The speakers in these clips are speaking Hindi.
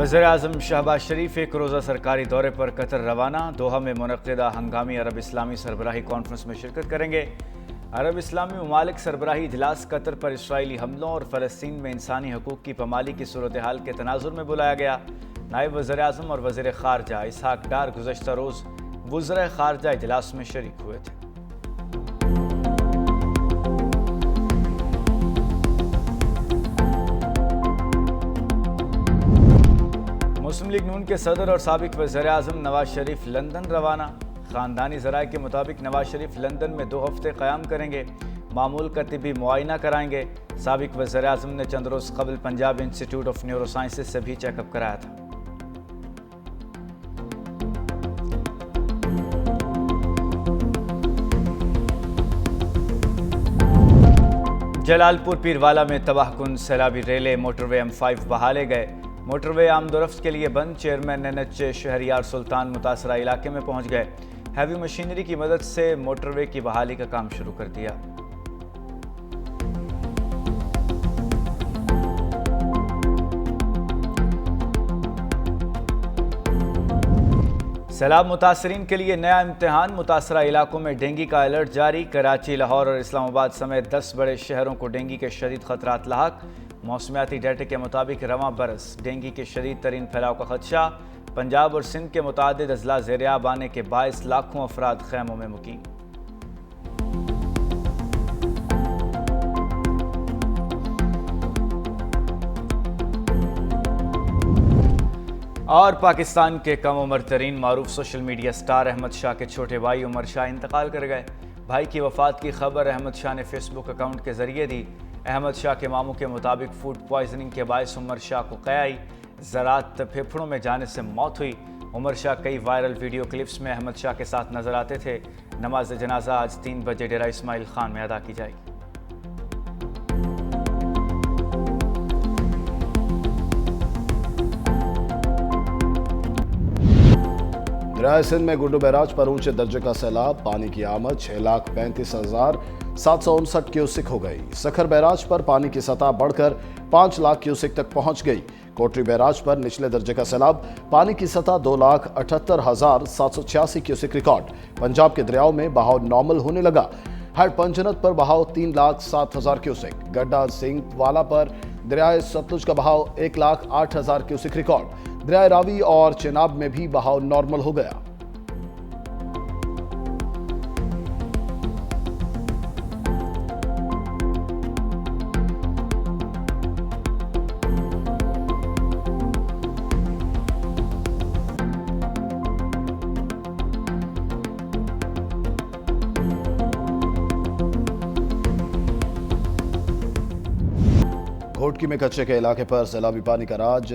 वज़ीर-ए-आज़म शहबाज शरीफ एक रोज़ा सरकारी दौरे पर कतर रवाना। दोहा में मुनक़्क़िदा हंगामी अरब इस्लामी सरबराही कॉन्फ्रेंस में शिरकत करेंगे। अरब इस्लामी ममालिक सरबराही इजलास कतर पर इसराइली हमलों और फ़लस्तीन में इंसानी हकूक़ की पामाली की सूरत हाल के तनाज़ुर में बुलाया गया। नायब वज़ीर-ए-आज़म और वज़ीर ख़ारजा इसहाक़ डार गुज़श्ता रोज़ वज़राए ख़ारजा इजलास में शरीक हुए थे। मुस्लिम लीग नून के सदर और साबिक़ वज़ीर-ए-आज़म नवाज शरीफ लंदन रवाना। ख़ानदानी ज़राए के मुताबिक नवाज शरीफ लंदन में 2 हफ्ते क़याम करेंगे। मामूल का तिब्बी मुआयना कराएंगे। साबिक़ वज़ीर-ए-आज़म ने चंद रोज़ कबल Punjab institute of neuro sciences से भी चेकअप कराया था। जलालपुर पीरवाला में तबाहकुन सैलाबी रेले मोटरवे M5 बहाले गए। मोटरवे आमदोरफ्त के लिए बंद। चेयरमैन NH शहरियार सुल्तान मुतासरा इलाके में पहुंच गए। हैवी मशीनरी की मदद से मोटरवे की बहाली का काम शुरू कर दिया। सैलाब मुतासरीन के लिए नया इम्तिहान। मुतासरा इलाकों में डेंगू का अलर्ट जारी। कराची, लाहौर और इस्लामाबाद समेत 10 बड़े शहरों को डेंगू के शदीद खतरात लाहक। मौसमियाती डाटा के मुताबिक रवां बरस डेंगू के शदीद तरीन फैलाव का खदशा। पंजाब और सिंध के मुतादिद अजला ज़ेर-ए-आब आने के बायस लाखों अफराद खैमों में मुकीम। और पाकिस्तान के कम उम्र तरीन मारूफ social media star Ahmad Shah के छोटे भाई उमर शाह इंतकाल कर गए। भाई की वफात की खबर अहमद शाह ने फेसबुक अकाउंट के जरिए दी। अहमद शाह के मामू के मुताबिक फूड पॉइजनिंग के बायस उमर शाह को क़याई ज़रात फेफड़ों में जाने से मौत हुई। उमर शाह कई वायरल वीडियो क्लिप्स में अहमद शाह के साथ नजर आते थे। नमाज जनाजा आज 3 बजे डेरा इस्माइल खान में अदा की जाएगी। दरिया सिंध में गुड्डू बैराज पर ऊंचे दर्जे का सैलाब। पानी की आमद 6,35,759 क्यूसिक हो गई। सखर बैराज पर पानी की सतह बढ़कर 5 लाख क्यूसिक तक पहुंच गई। कोटरी बैराज पर निचले दर्जे का सैलाब। पानी की सतह 2,78,786 क्यूसिक रिकॉर्ड। पंजाब के दरियाओं में बहाव नॉर्मल होने लगा। हेड पंजनत पर बहाव 3,07,000 क्यूसिक। गड्डा सिंह वाला पर दरियाए सतलुज का बहाव 1,08,000 क्यूसिक रिकॉर्ड। दरियाए रावी और चेनाब में भी बहाव नॉर्मल हो गया। घोटकी में कच्चे के इलाके पर सैलाबी पानी का राज।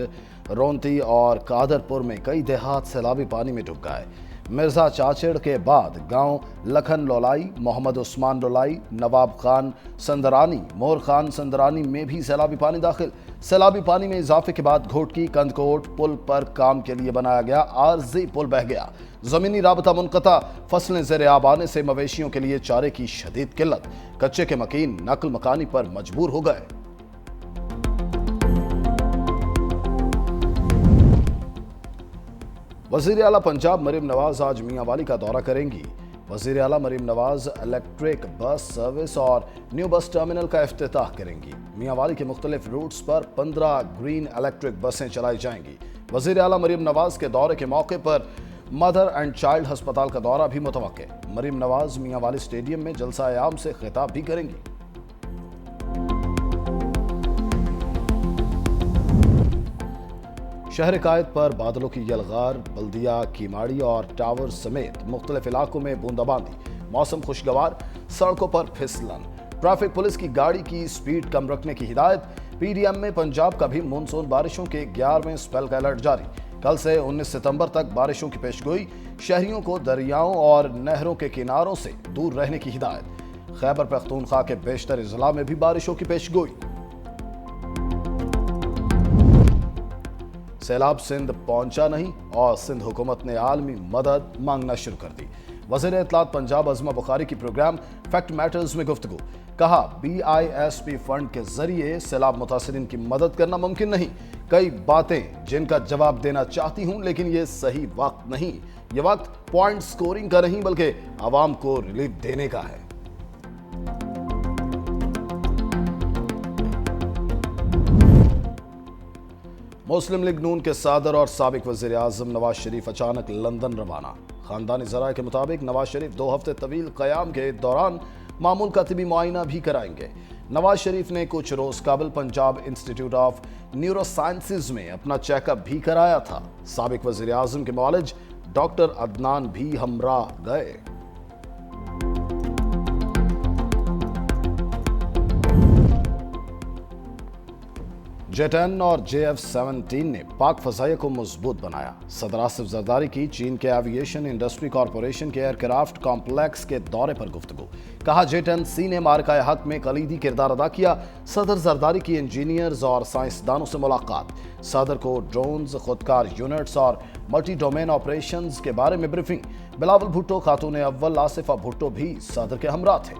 रोंती और कादरपुर में कई देहात सैलाबी पानी में डूब गए। मिर्जा चाचड़ के बाद गांव लखन लोलाई, मोहम्मद उस्मान लोलाई, नवाब खान संदरानी, मोर खान संदरानी में भी सैलाबी पानी दाखिल। सैलाबी पानी में इजाफे के बाद घोटकी कंदकोट पुल पर काम के लिए बनाया गया आरजी पुल बह गया। जमीनी राबता मुनक़ता। फसलें ज़ेर-ए-आब आने से मवेशियों के लिए चारे की शदीद किल्लत। कच्चे के मकीन नकल मकानी पर मजबूर हो गए। वज़ीर आला पंजाब मरीम नवाज आज मियांवाली का दौरा करेंगी। वज़ीर आला Maryam Nawaz electric bus service और न्यू बस टर्मिनल का इफ्तिताह करेंगी। मियांवाली के मुख्तलिफ रूट्स पर 15 ग्रीन इलेक्ट्रिक बसें चलाई जाएंगी। वज़ीर आला मरीम नवाज के दौरे के मौके पर मदर एंड चाइल्ड अस्पताल का दौरा भी मुतवक्के। मरीम नवाज मियांवाली स्टेडियम में जलसा आम से खिताब भी करेंगी। शहर कायद पर बादलों की यलगार। बल्दिया, कीमाड़ी और टावर समेत मुख्तलिफ इलाकों में बूंदाबांदी। मौसम खुशगवार। सड़कों पर फिसलन। ट्रैफिक पुलिस की गाड़ी की स्पीड कम रखने की हिदायत। PDM में पंजाब का भी मानसून बारिशों के 11वें स्पेल का अलर्ट जारी। कल से 19 सितंबर तक बारिशों की पेशगोई। शहरियों को दरियाओं और नहरों के किनारों से दूर रहने की हिदायत। खैबर पख्तूनख्वा के बेशतर जिला में भी बारिशों की पेशगोई। सैलाब सिंध पहुंचा नहीं और सिंध हुकूमत ने आलमी मदद मांगना शुरू कर दी। वज़ीर इत्तलात पंजाब अज़मा बुखारी की प्रोग्राम फैक्ट मैटर्स में गुफ्तगू। कहा BISP फंड के जरिए सैलाब मुतासरीन की मदद करना मुमकिन नहीं। कई बातें जिनका जवाब देना चाहती हूं, लेकिन ये सही वक्त नहीं। ये वक्त पॉइंट स्कोरिंग का नहीं बल्कि आवाम को रिलीफ देने का है। मुस्लिम लीग नून के सदर और साबिक वजीर आजम नवाज शरीफ अचानक लंदन रवाना। खानदानी जराये के मुताबिक नवाज शरीफ 2 हफ्ते तवील क़याम के दौरान मामूल का तिबी मुआयना भी कराएंगे। नवाज शरीफ ने कुछ रोज काबुल Punjab institute of neuro sciences में अपना चेकअप भी कराया था। साबिक वजीर आजम के मुआलिज डॉक्टर अदनान भी हमरा गए। J-10 और JF-17 ने पाक फजाइया को मजबूत बनाया। सदर आसिफ जरदारी की चीन के एविएशन इंडस्ट्री कॉरपोरेशन के एयरक्राफ्ट कॉम्प्लेक्स के दौरे पर गुफ्तगू। कहा J-10C ने मारका हक में कलीदी किरदार अदा किया। सदर जरदारी की इंजीनियर्स और साइंसदानों से मुलाकात। सदर को ड्रोन्स, खुदकार यूनिट्स और मल्टी डोमेन ऑपरेशंस के बारे में ब्रीफिंग। बिलावल भुट्टो, खातून अव्वल आसिफा भुट्टो भी सदर के हमरा थे।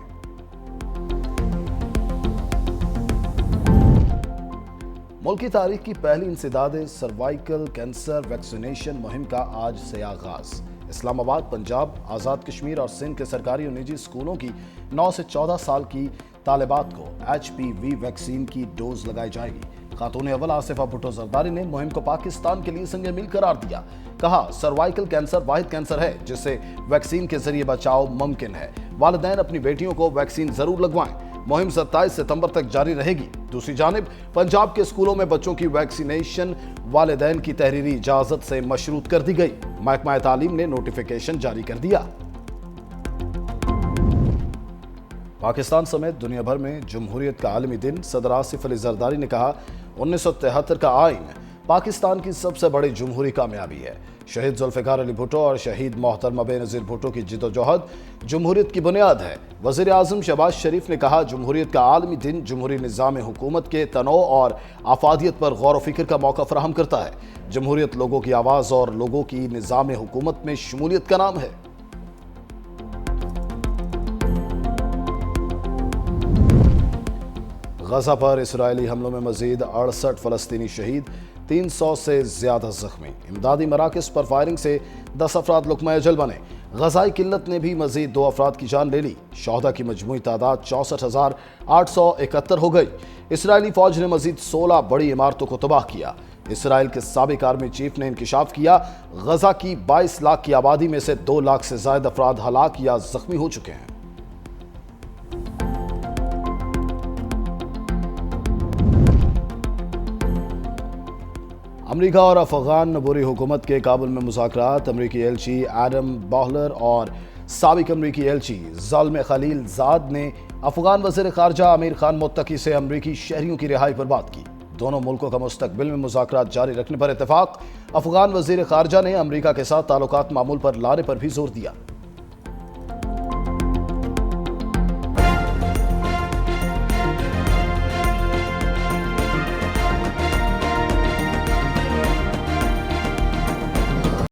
मुल्क की तारीख की पहली इंसदाद सर्वाइकल कैंसर वैक्सीनेशन मुहिम का आज से आगाज। इस्लामाबाद, पंजाब, आज़ाद कश्मीर और सिंध के सरकारी और निजी स्कूलों की 9 से 14 साल की तालिबात को HPV वैक्सीन की डोज लगाई जाएगी। खातून अव्वल आसिफा भुट्टो जरदारी ने मुहिम को पाकिस्तान के लिए संग मील करार दिया। कहा, सर्वाइकल कैंसर वाहिद कैंसर है जिससे वैक्सीन के जरिए बचाव मुमकिन है। वालिदैन अपनी बेटियों को वैक्सीन जरूर लगवाएं। मुहिम 27 सितंबर तक जारी रहेगी। दूसरी जानिब पंजाब के स्कूलों में बच्चों की वैक्सीनेशन वालिदैन की तहरीरी इजाजत से मशरूत कर दी गई। महकमा तालीम ने नोटिफिकेशन जारी कर दिया। पाकिस्तान समेत दुनिया भर में जमहूरियत का आलमी दिन। सदर आसिफ अली जरदारी ने कहा, 1973 का आइन पाकिस्तान की सबसे बड़ी जमहूरी कामयाबी है। शहीद जुल्फिकार अली भुट्टो और शहीद मोहतरमा बेनज़ीर भुट्टो की जिद्दोजहद जमहूरियत की बुनियाद है। वज़ीर आज़म शहबाज शरीफ ने कहा, जमहूरियत का आलमी दिन जमहूरी निज़ाम हुकूमत के तनों और आफादियत पर गौर व फिक्र का मौका फराहम करता है। जमहूरियत लोगों की आवाज़ और लोगों की निज़ाम हुकूमत में शमूलियत का नाम है। गजा पर इसराइली हमलों में मजीद 68 फलस्तीनी शहीद, 300 से ज्यादा जख्मी। इमदादी मराकज़ पर फायरिंग से 10 अफराद लुक़मा अजल बने। गजाई किल्लत ने भी मजीद 2 अफराद की जान ले ली। शहदा की मजमूई तादाद 64,871 हो गई। इसराइली फौज ने मजीद 16 बड़ी इमारतों को तबाह किया। इसराइल के साबिक आर्मी चीफ ने इंकिशाफ किया, गजा की 22 लाख की आबादी में से 2 लाख से ज्यादा अफराद हलाक या जख्मी हो चुके हैं। अमेरिका और अफगान नबूरी हुकूमत के काबुल में मुज़ाकरात। अमेरिकी एलची एडम बॉहलर और साबिक अमेरिकी एलची ज़ाल्म खलील ज़ाद ने अफगान वज़ीर ख़ारजा आमिर खान मुत्तकी से अमेरिकी शहरियों की रिहाई पर बात की। दोनों मुल्कों का मुस्तकबिल में मुज़ाकरात जारी रखने पर इत्तेफाक। अफगान वज़ीर ख़ारजा ने अमेरिका के साथ ताल्लुकात मामूल पर लाने पर भी जोर दिया।